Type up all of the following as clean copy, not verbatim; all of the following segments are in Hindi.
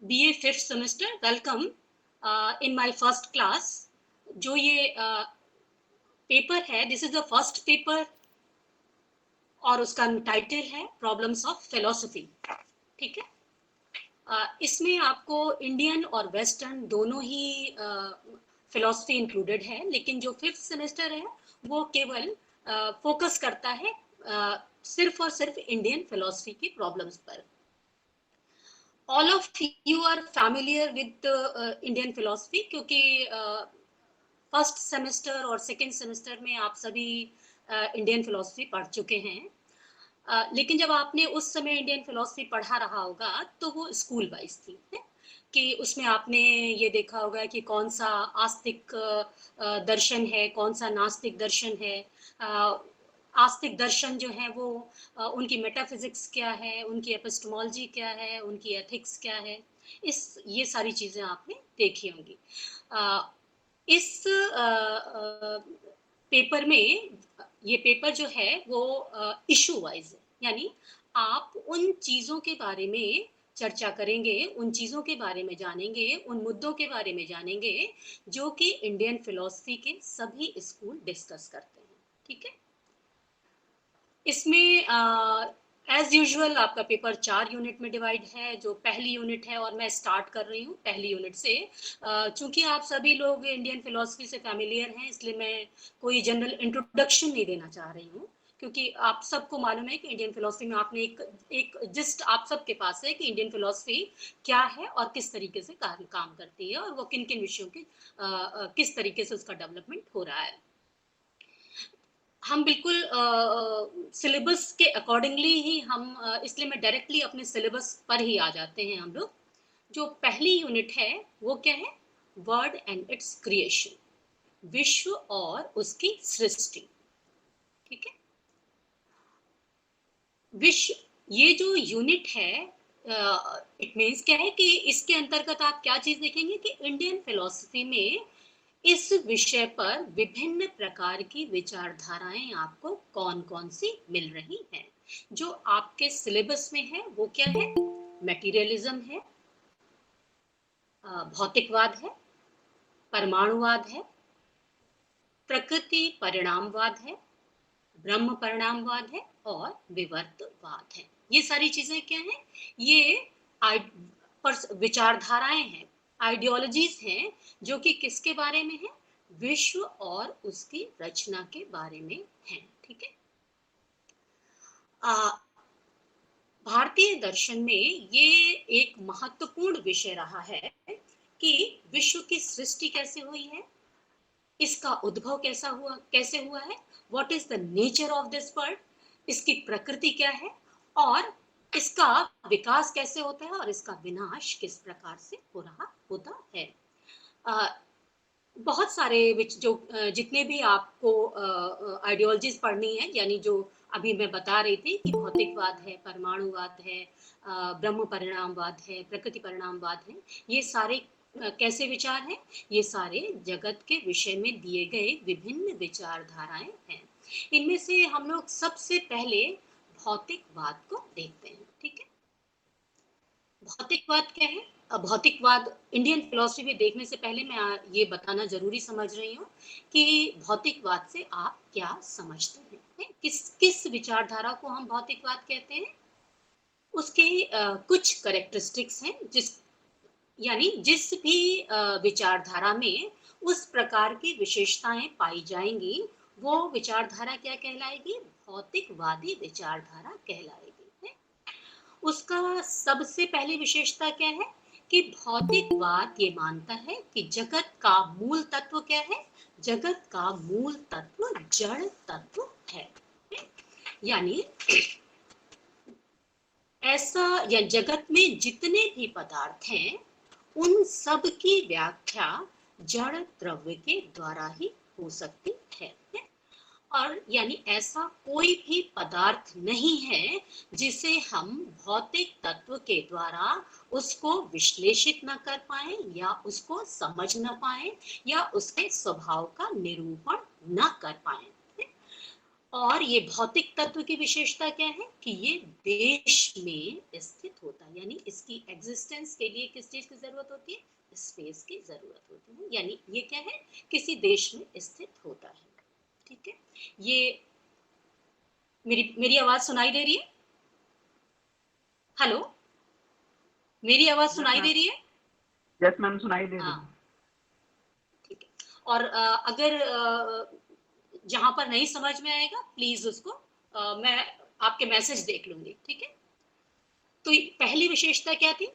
BA fifth semester, welcome in my first class. जो ये पेपर है, this is the first paper और उसका टाइटल है प्रॉब्लम्स ऑफ फिलोसफी। ठीक है। इसमें आपको इंडियन और वेस्टर्न दोनों ही फिलोसफी इंक्लूडेड है, लेकिन जो फिफ्थ सेमेस्टर है वो केवल फोकस करता है सिर्फ और सिर्फ इंडियन फिलोसफी की प्रॉब्लम्स पर। All of you are familiar with Indian philosophy, क्योंकि फर्स्ट सेमेस्टर और सेकेंड सेमेस्टर में आप सभी इंडियन फिलोसफी पढ़ चुके हैं। लेकिन जब आपने उस समय इंडियन फिलोसफी पढ़ा रहा होगा तो वो स्कूल वाइज थी, है? कि उसमें आपने ये देखा होगा कि कौन सा आस्तिक दर्शन है, कौन सा नास्तिक दर्शन है। आस्तिक दर्शन जो है वो उनकी मेटाफिजिक्स क्या है, उनकी एपिस्टेमोलॉजी क्या है, उनकी एथिक्स क्या है, ये सारी चीज़ें आपने देखी होंगी। इस पेपर में, ये पेपर जो है वो इशू वाइज है, यानी आप उन चीज़ों के बारे में चर्चा करेंगे, उन चीज़ों के बारे में जानेंगे, उन मुद्दों के बारे में जानेंगे जो कि इंडियन फिलोसफी के सभी स्कूल डिस्कस करते हैं। ठीक है। इसमें एज यूजुअल आपका पेपर 4 यूनिट में डिवाइड है। जो पहली यूनिट है, और मैं स्टार्ट कर रही हूँ पहली यूनिट से, चूंकि आप सभी लोग इंडियन फिलोसफी से फैमिलियर हैं, इसलिए मैं कोई जनरल इंट्रोडक्शन नहीं देना चाह रही हूँ, क्योंकि आप सबको मालूम है कि इंडियन फिलोसफी में आपने एक जिस्ट आप सबके पास है कि इंडियन फिलोसफी क्या है और किस तरीके से काम करती है, और वो किन किन विषयों के किस तरीके से उसका डेवलपमेंट हो रहा है। हम बिल्कुल सिलेबस के अकॉर्डिंगली ही हम इसलिए मैं डायरेक्टली अपने सिलेबस पर ही आ जाते हैं हम लोग। जो पहली यूनिट है वो क्या है? वर्ड एंड इट्स क्रिएशन, विश्व और उसकी सृष्टि। ठीक है। विश्व, ये जो यूनिट है, इट मीन्स क्या है कि इसके अंतर्गत आप क्या चीज देखेंगे कि इंडियन फिलोसफी में इस विषय पर विभिन्न प्रकार की विचारधाराएं आपको कौन कौन सी मिल रही हैं। जो आपके सिलेबस में है वो क्या है? मटेरियलिज्म है, भौतिकवाद है, परमाणुवाद है, प्रकृति परिणामवाद है, ब्रह्म परिणामवाद है, और विवर्तवाद है। ये सारी चीजें क्या हैं? ये विचारधाराएं हैं, आइडियोलॉजीज हैं, जो कि किसके बारे में है? विश्व और उसकी रचना के बारे में है। ठीक है। भारतीय दर्शन में ये एक महत्वपूर्ण विषय रहा है कि विश्व की सृष्टि कैसे हुई है, इसका उद्भव कैसे हुआ है, what is the nature of this world, इसकी प्रकृति क्या है, और इसका विकास कैसे होता है, और इसका विनाश किस प्रकार से हो रहा होता है। बहुत सारे जितने भी आपको आइडियोलॉजीज पढ़नी है, यानी जो अभी मैं बता रही थी कि भौतिकवाद है, परमाणुवाद है, ब्रह्म परिणामवाद है, प्रकृति परिणामवाद है, ये सारे कैसे विचार हैं? ये सारे जगत के विषय में दिए गए विभिन्न विचारधाराएं हैं। इनमें से हम लोग सबसे पहले भौतिकवाद को देखते हैं। ठीक है। भौतिकवाद क्या है? भौतिकवाद इंडियन फिलोसफी में देखने से पहले मैं ये बताना जरूरी समझ रही हूँ कि भौतिकवाद से आप क्या समझते हैं, किस किस विचारधारा को हम भौतिकवाद कहते हैं। उसके कुछ करेक्टरिस्टिक्स हैं, यानी जिस भी विचारधारा में उस प्रकार की विशेषताएं पाई जाएंगी, वो विचारधारा क्या कहलाएगी? भौतिकवादी विचारधारा कहलाएगी। उसका सबसे पहली विशेषता क्या है कि भौतिकवाद ये मानता है कि जगत का मूल तत्व क्या है? जगत का मूल तत्व जड़ तत्व है। यानी ऐसा, या जगत में जितने भी पदार्थ हैं उन सब की व्याख्या जड़ द्रव्य के द्वारा ही हो सकती है। और यानी ऐसा कोई भी पदार्थ नहीं है जिसे हम भौतिक तत्व के द्वारा उसको विश्लेषित न कर पाए, या उसको समझ न पाए, या उसके स्वभाव का निरूपण न कर पाए। और ये भौतिक तत्व की विशेषता क्या है कि ये देश में स्थित होता है, यानी इसकी एग्जिस्टेंस के लिए किस चीज की जरूरत होती है, स्पेस की जरूरत होती है, यानी ये क्या है, किसी देश में स्थित होता है। ठीक है, ये मेरी मेरी आवाज सुनाई दे रही है? हेलो, मेरी आवाज यस सुनाई मैम, दे रही है? यस मैम सुनाई दे रही हाँ, है। ठीक है। और अगर जहां पर नहीं समझ में आएगा प्लीज उसको मैं आपके मैसेज देख लूंगी। ठीक है, तो पहली विशेषता क्या थी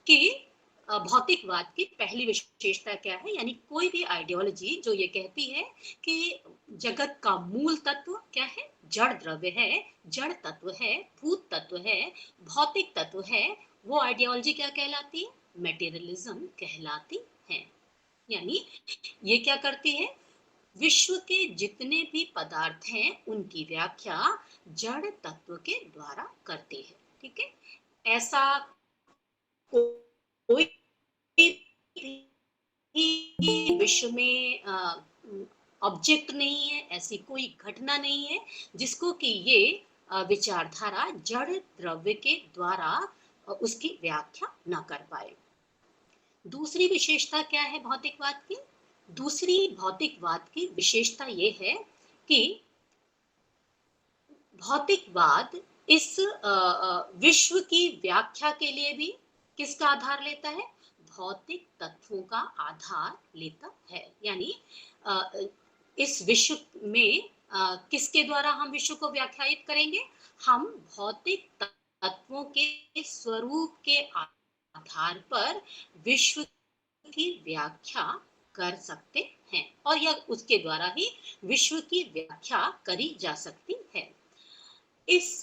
कि भौतिकवाद की पहली विशेषता क्या है, यानी कोई भी आइडियोलॉजी जो ये कहती है कि जगत का मूल तत्व क्या है, जड़ द्रव्य है, जड़ तत्व है, भूत तत्व है, भौतिक तत्व है, वो आइडियोलॉजी क्या कहलाती है, मेटेरियलिज्म कहलाती है। यानी ये क्या करती है, विश्व के जितने भी पदार्थ हैं उनकी व्याख्या जड़ तत्व के द्वारा करती है। ठीक है, ऐसा कोई भी विश्व में ऑब्जेक्ट नहीं है, ऐसी कोई घटना नहीं है जिसको कि ये विचारधारा जड़ द्रव्य के द्वारा उसकी व्याख्या न कर पाए। दूसरी विशेषता क्या है भौतिकवाद की, दूसरी भौतिकवाद की विशेषता ये है कि भौतिकवाद इस विश्व की व्याख्या के लिए भी किसका आधार लेता है, भौतिक तत्वों का आधार लेता है। यानी इस विश्व में किसके द्वारा हम विश्व को व्याख्यायित करेंगे, हम भौतिक तत्वों के स्वरूप के आधार पर विश्व की व्याख्या कर सकते हैं, और यह उसके द्वारा ही विश्व की व्याख्या करी जा सकती है। इस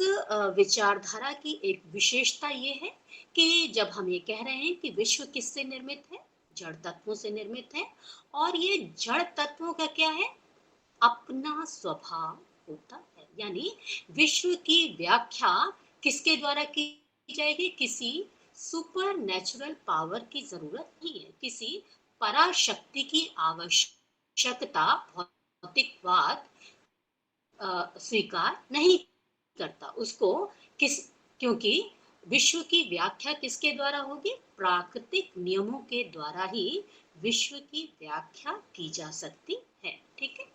विचारधारा की एक विशेषता ये है कि जब हम ये कह रहे हैं कि विश्व किससे निर्मित है, जड़ तत्वों से निर्मित है, और ये जड़ तत्वों का क्या है, अपना स्वभाव होता है। यानी विश्व की व्याख्या किसके द्वारा की जाएगी, किसी सुपर नेचुरल पावर की जरूरत नहीं है, किसी पराशक्ति की आवश्यकता भौतिकवाद स्वीकार नहीं करता उसको, किस, क्योंकि विश्व की व्याख्या किसके द्वारा होगी, प्राकृतिक नियमों के द्वारा ही विश्व की व्याख्या की जा सकती है। ठीक है,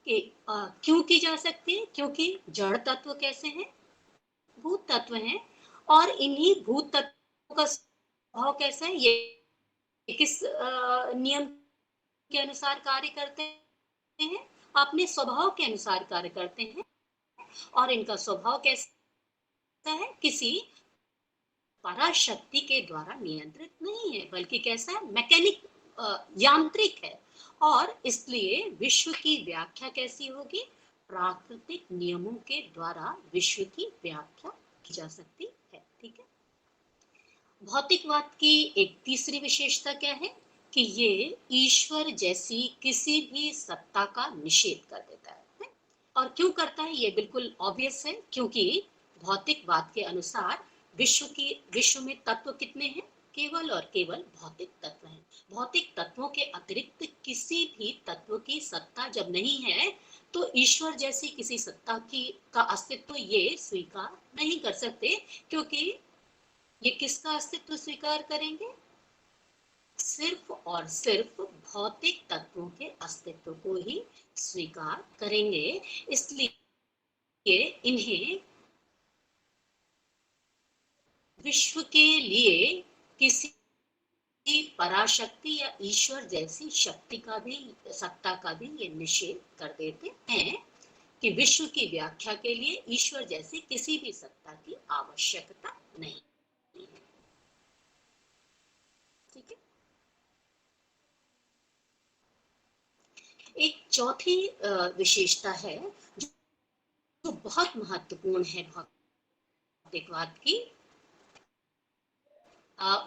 कि क्यों की जा सकती है, क्योंकि जड़ तत्व कैसे हैं, भूत तत्व हैं, और इन्हीं भूत तत्वों का स्वभाव कैसा है, ये किस नियम के अनुसार कार्य करते हैं, अपने स्वभाव के अनुसार कार्य करते हैं, और इनका स्वभाव कैसा है, किसी पराशक्ति के द्वारा नियंत्रित नहीं है, बल्कि कैसा है, मैकेनिक, यांत्रिक है, और इसलिए विश्व की व्याख्या कैसी होगी, प्राकृतिक नियमों के द्वारा विश्व की व्याख्या की जा सकती है। ठीक है, भौतिकवाद की एक तीसरी विशेषता क्या है कि ये ईश्वर जैसी किसी भी सत्ता का निषेध कर देता है। और क्यों करता है, ये बिल्कुल ऑब्वियस है, क्योंकि भौतिकवाद के अनुसार विश्व में तत्व कितने हैं, केवल और केवल भौतिक तत्व हैं। भौतिक तत्वों के अतिरिक्त किसी भी तत्व की सत्ता जब नहीं है तो ईश्वर जैसी किसी सत्ता की का अस्तित्व ये स्वीकार नहीं कर सकते, क्योंकि ये किसका अस्तित्व स्वीकार करेंगे, सिर्फ और सिर्फ भौतिक तत्वों के अस्तित्व को ही स्वीकार करेंगे। इसलिए इन्हें विश्व के लिए किसी पराशक्ति या ईश्वर जैसी शक्ति का भी, सत्ता का भी ये निषेध कर देते हैं कि विश्व की व्याख्या के लिए ईश्वर जैसी किसी भी सत्ता की आवश्यकता नहीं है। ठीक है, एक चौथी विशेषता है जो बहुत महत्वपूर्ण है भौतिकवाद की।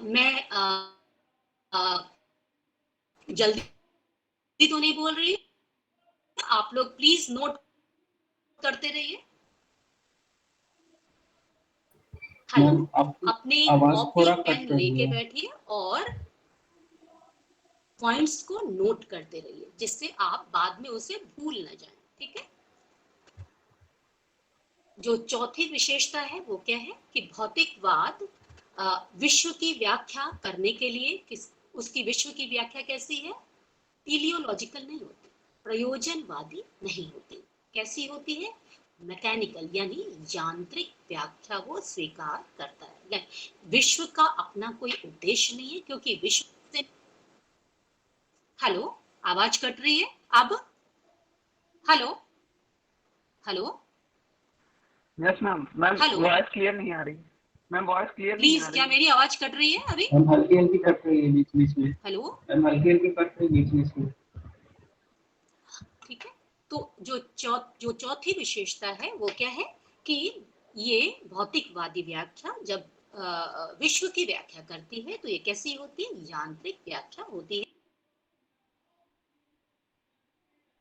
मैं जल्दी तो नहीं बोल रही, आप लोग प्लीज नोट करते रहिए। हेलो, मैम आपकी अपने आवाज कॉपी थोड़ा पेन कट रही लेके है। बैठिए और पॉइंट्स को नोट करते रहिए, जिससे आप बाद में उसे भूल ना जाएं। ठीक है, जो चौथी विशेषता है वो क्या है कि भौतिकवाद विश्व की व्याख्या करने के लिए उसकी विश्व की व्याख्या कैसी है? टीलियोलॉजिकल नहीं होती, प्रयोजनवादी नहीं होती। कैसी होती है? मैकेनिकल यानी यांत्रिक व्याख्या वो स्वीकार करता है। विश्व का अपना कोई उद्देश्य नहीं है, क्योंकि विश्व से हेलो, आवाज कट रही है अब? Hello hello yes ma'am ma'am hello, voice clear नहीं आ रही। मैम वॉइस क्लियर नहीं प्लीज आ क्या रही। मेरी आवाज कट रही है अभी? मैम हल्की हल्की कट रही है बीच बीच में। हेलो, मैम हल्की हल्की कट रही है बीच बीच में। ठीक है। तो जो चौथी विशेषता है वो क्या है कि ये भौतिकवादी व्याख्या जब विश्व की व्याख्या करती है तो ये कैसी होती है? यांत्रिक व्याख्या होती है।